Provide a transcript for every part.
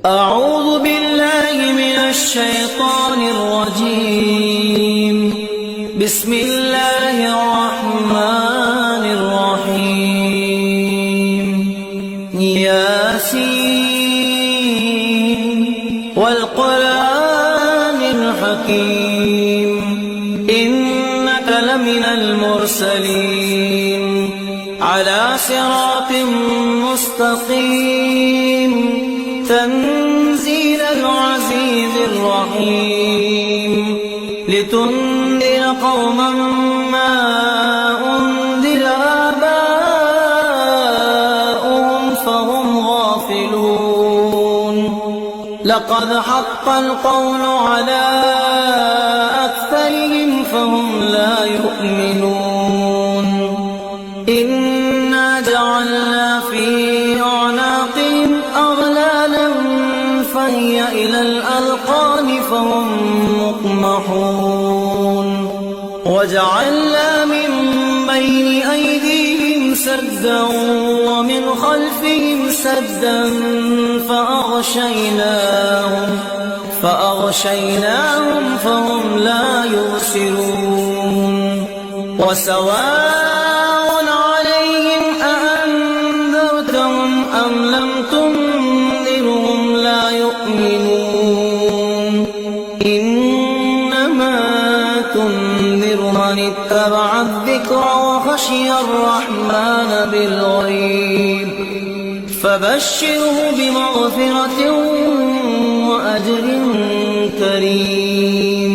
أعوذ بالله من الشيطان الرجيم. بسم الله الرحمن الرحيم. ياسين والقرآن الحكيم إنك لمن المرسلين على صراط مستقيم تنزيل العزيز الرحيم لتنذر قوما ما أنذر آباؤهم فهم غافلون. لقد حق القول على أكثرهم فهم لا يؤمنون. إنا جعلنا في أعناقهم أغلالا فهي إلى الأذقان فهم مقمحون. وجعلنا من بين أيديهم سدا ومن خلفهم سدا فأغشيناهم فهم لا يبصرون. وسواء عليهم أأنذرتهم أم لم تنذرهم لا يؤمنون. إنما تنذر من اتبع الذكر وخشي الرحمن بالغيب فبشره بمغفرة وأجر كريم.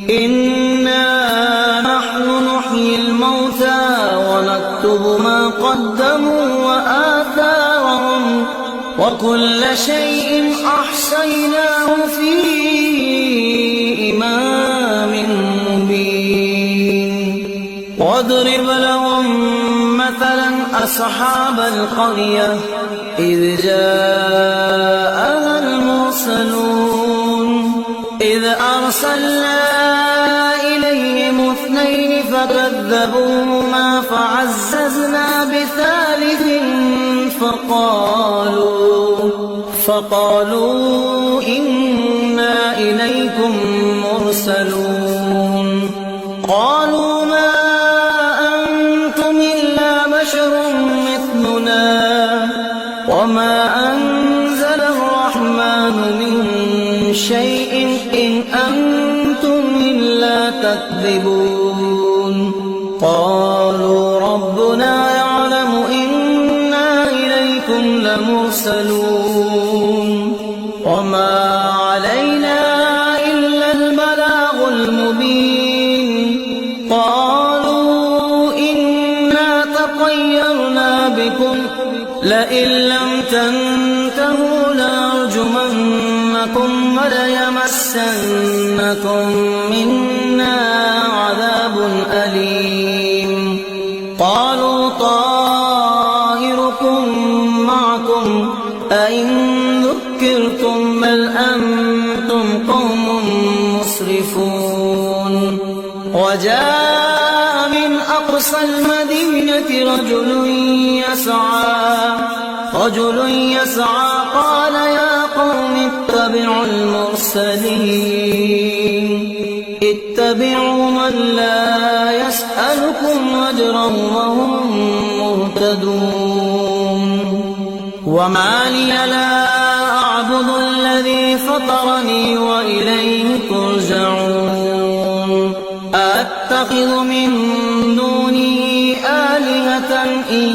إنا نحن نحيي الموتى ونكتب ما قدموا وآثارهم وكل شيء أحصيناه في إمام مبين. واضرب لهم مثلا أصحاب القرية إذ جاءها المرسلون إذ أرسلنا إليهم اثنين فكذبوهما فعززنا بثالث فقالوا إنا إليكم مرسلون. قالوا ما أنتم إلا بشر مثلنا وما أنزل الرحمن من شيء إن أنتم إلا تكذبون. قالوا ربنا يعلم إنا إليكم لمرسلون وما علينا إلا البلاغ المبين. قالوا إنا تطيرنا بكم لئن لم تنتهوا لنرجمنكم وليمسنكم منا عذاب أليم. قالوا طائركم معكم أئن ذكرتم بل أنتم قوم مسرفون. وجاء من أقصى المدينة رجل يسعى قال يا قوم اتبعوا المرسلين اتبعوا من لا يسألكم أجرا وهم مهتدون. وما لي لا أعبد الذي فطرني وإليه ترجعون. أتخذ من دونه آلهة إن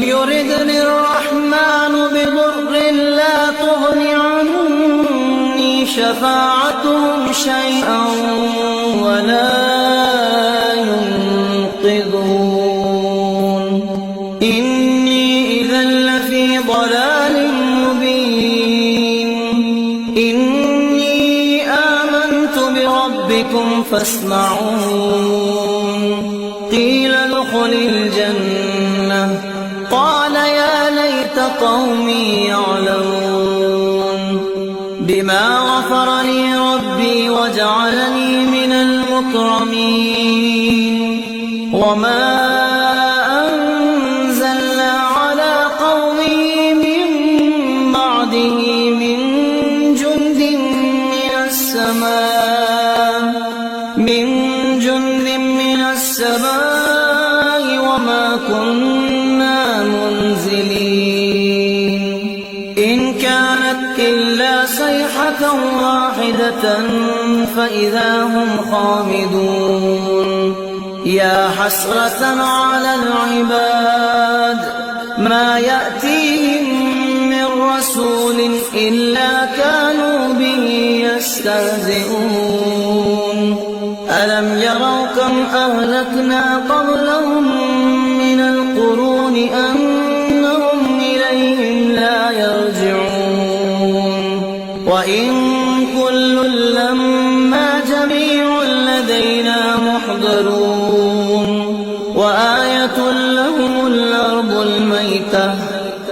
يردني الرحمن بضر لا تغن عني شفاعتهم شيئا ولا ينقذون. إني إذا لفي ضلال مبين. إني آمنت بربكم فاسمعون. قيل ادخل الجنة قال يا ليت قومي يعلمون. بما غفر لي ربي وجعلني من المكرمين. وما أنزلنا على قوم إلا صيحة واحدة فإذا هم خامدون يا حسرة على العباد ما يأتيهم من رسول إلا كانوا به يستهزئون ألم يروا كم أهلكنا قبلهم من القرون أنهم إليهم لا يرجعون وإن كل لما جميع لدينا محضرون وآية لهم الأرض الميتة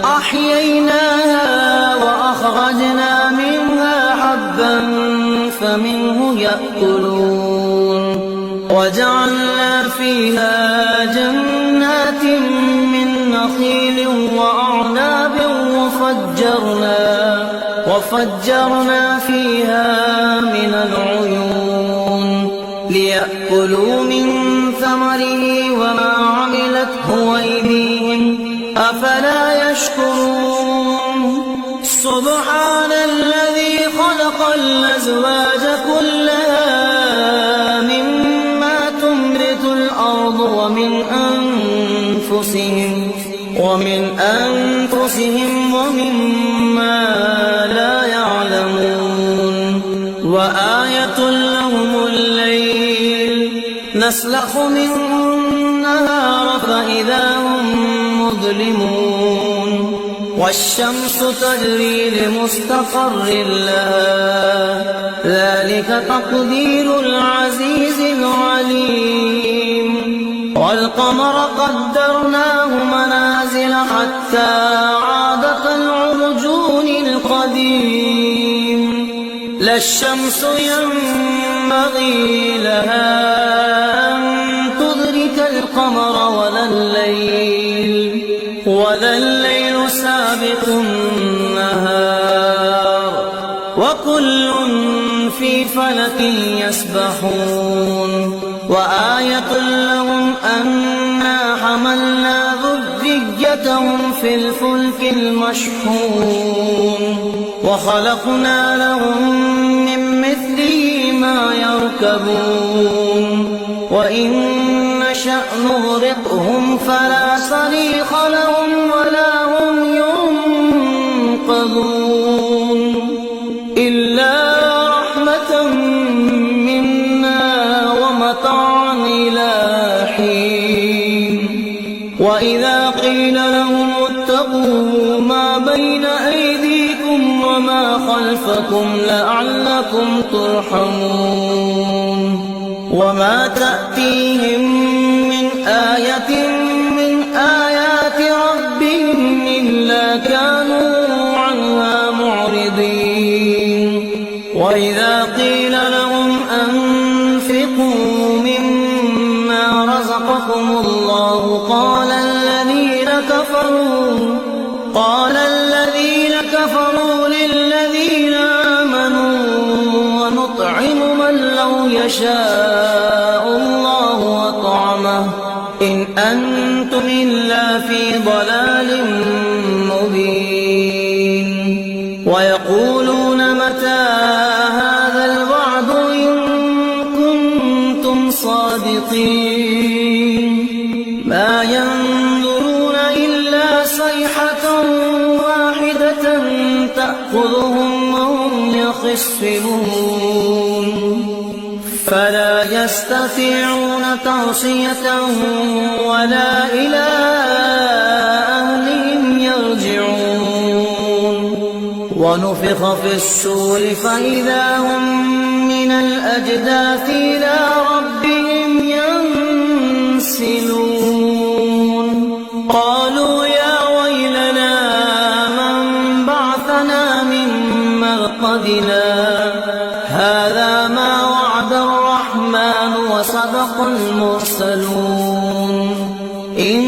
أحييناها وأخرجنا منها حبا فمنه يأكلون وجعلنا فيها جنات من نخيل وأعناب وفجرنا فيها من العيون ليأكلوا من ثمره وما عملته أيديهم أفلا يشكرون سبحان الذي خلق الأزواج كلها مما تنبت الأرض ومن أنفسهم ومما لا يعلمون وآية لهم الليل نسلخ منه النهار فإذا هم مظلمون والشمس تجري لمستقر لها ذلك تقدير العزيز العليم والقمر قدرناه منازل حتى عاد كالعرجون القديم لا الشمس ينبغي لها أن تدرك القمر ولا الليل سابق النهار وكل في فلك يسبحون وآية لهم أنا حملنا ذريتهم في الفلك المشحون وخلقنا لهم من مثله ما يركبون وإن نشأ نغرقهم فلا صريخ لهم ولا هم ينقذون إلا رحمة منا ومتاعا إلى حين وإذا قيل لهم اتقوا ما بين أيديكم وما خلفكم لعلكم ترحمون وما تأتيهم من آية من آيات ربهم إلا كانوا عنها معرضين وإذا قيل لهم أنفقوا مما رزقكم الله قال الذين كفروا للذين آمنوا ونطعم من لو يشاء الله أطعمه إن أنتم إلا في ضلال مبين ويقولون متى هذا الوعد إن كنتم صادقين ما ينظرون إلا صيحة واحدة تأخذهم وهم يخصمون فلا يستطيعون توصية ولا إلى أهلهم يرجعون ونفخ في الصور فإذا هم من الأجداث إلى ربهم ينسلون قالوا يا ويلنا من بعثنا من مرقدنا هذا ما وعد الرحمن وصدق المرسلون إن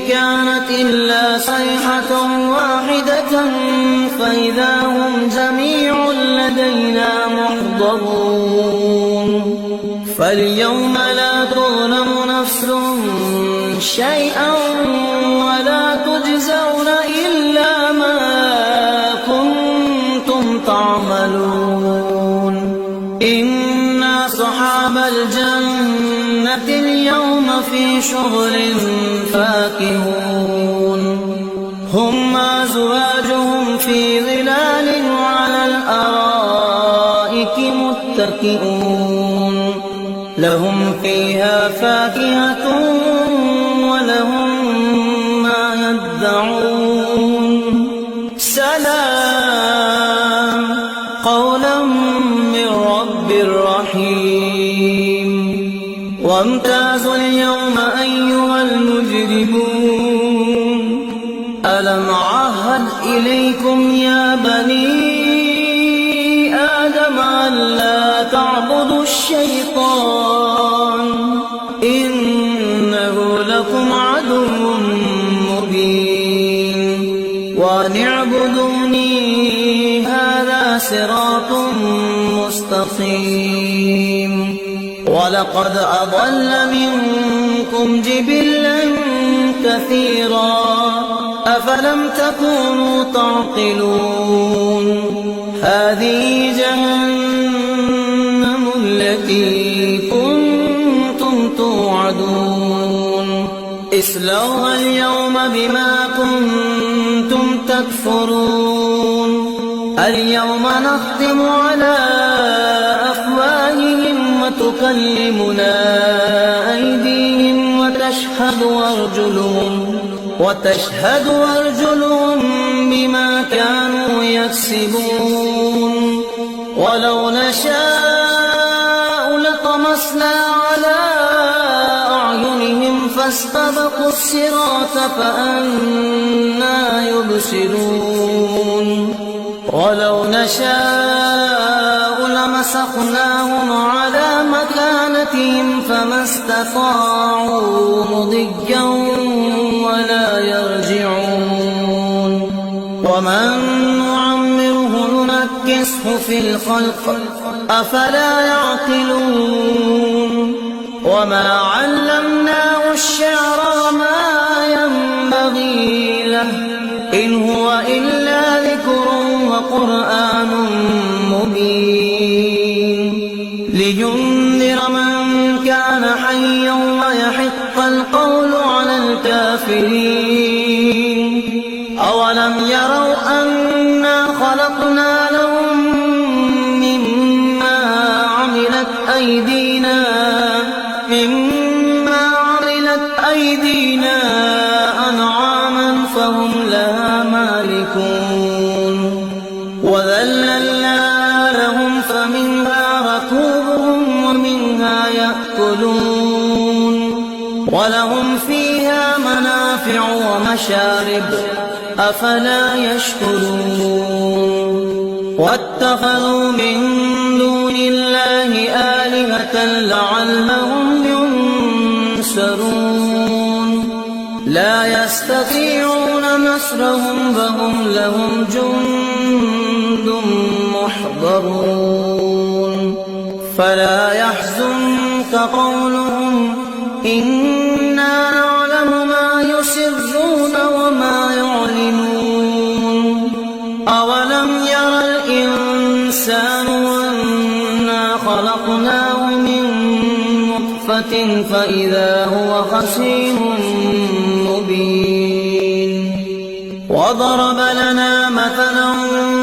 كانت إلا صيحة واحدة فإذا هم جميع لدينا محضرون فاليوم لا تظلم نفس شيئا ولا تجزون إلا ما كنتم تعملون إن أصحاب الجنة اليوم في شغل فاكهون هم وأزواجهم في ظلال على الأرائك متكئون لهم فيها فاكهة ولهم ما يدعون سلام قولا من رب رحيم وامتازوا اليوم أيها المجرمون ألم أعهد إليكم يا بني آدم ألا تعبدوا الشيطان إنه لكم عدو مبين وأن اعبدوني هذا صراط مستقيم ولقد أضل منكم جبلا كثيرا أفلم تكونوا تعقلون هذه جهنم التي كنتم توعدون اصلوها اليوم بما كنتم تكفرون اليوم نختم على أفواههم وتكلمنا أيديهم وتشهد أرجلهم بما كانوا يكسبون ولو نشاء لطمسنا على أعينهم فاستبقوا الصراط فأنى يبصرون ولو نشاء لمسخناهم على مكانتهم فما استطاعوا مضيا ولا يرجعون ومن نعمره ننكسه في الخلق أفلا يعقلون وما علمناه الشعر وما ينبغي له إن هو إلا ذكر وقرآن مبين لينذر من كان حيا ويحق القول على الكافرين أولم يروا أنا خلقنا لهم مما عملت أيدينا أنعاما فهم لها مالكون وذللنا لهم فمنها ركوبهم ومنها يأكلون ولهم فيها منافع ومشارب أفلا يشكرون واتخذوا من دون الله آلهة لعلهم ينصرون لا يستطيعون نصرهم فهم لهم جند محضرون فلا يحزنك قولهم إنا نعلم ما يسرون وما يعلنون أولم ير الإنسان أنا خلقناه من نطفة فإذا هو خصيم مبين وضرب لنا مثلا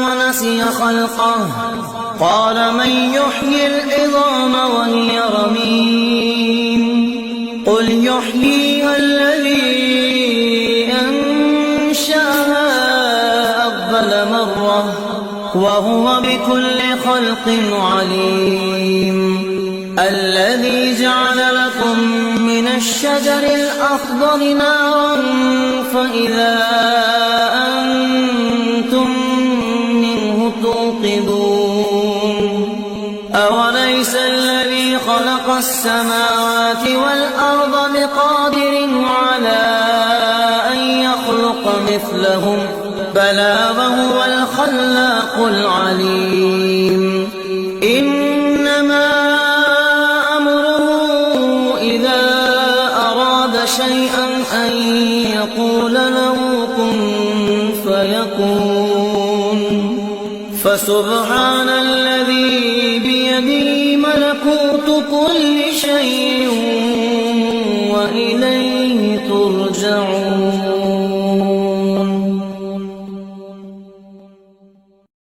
ونسي خلقه قال من يحيي العظام وهي رميم قل يحييها الذي أنشأها أول مرة وهو بكل خلق عليم الذي جعل لكم من الشجر الأخضر نارا فإذا أنتم منه توقدون أوليس الذي خلق السماوات والأرض بقادر على أن يخلق مثلهم بلى وهو الخلاق العليم إنما أمره إذا أراد شيئا أن يقول له كن فيكون فسبحان الذي بيده ملكوت كل شيء وإليه ترجعون.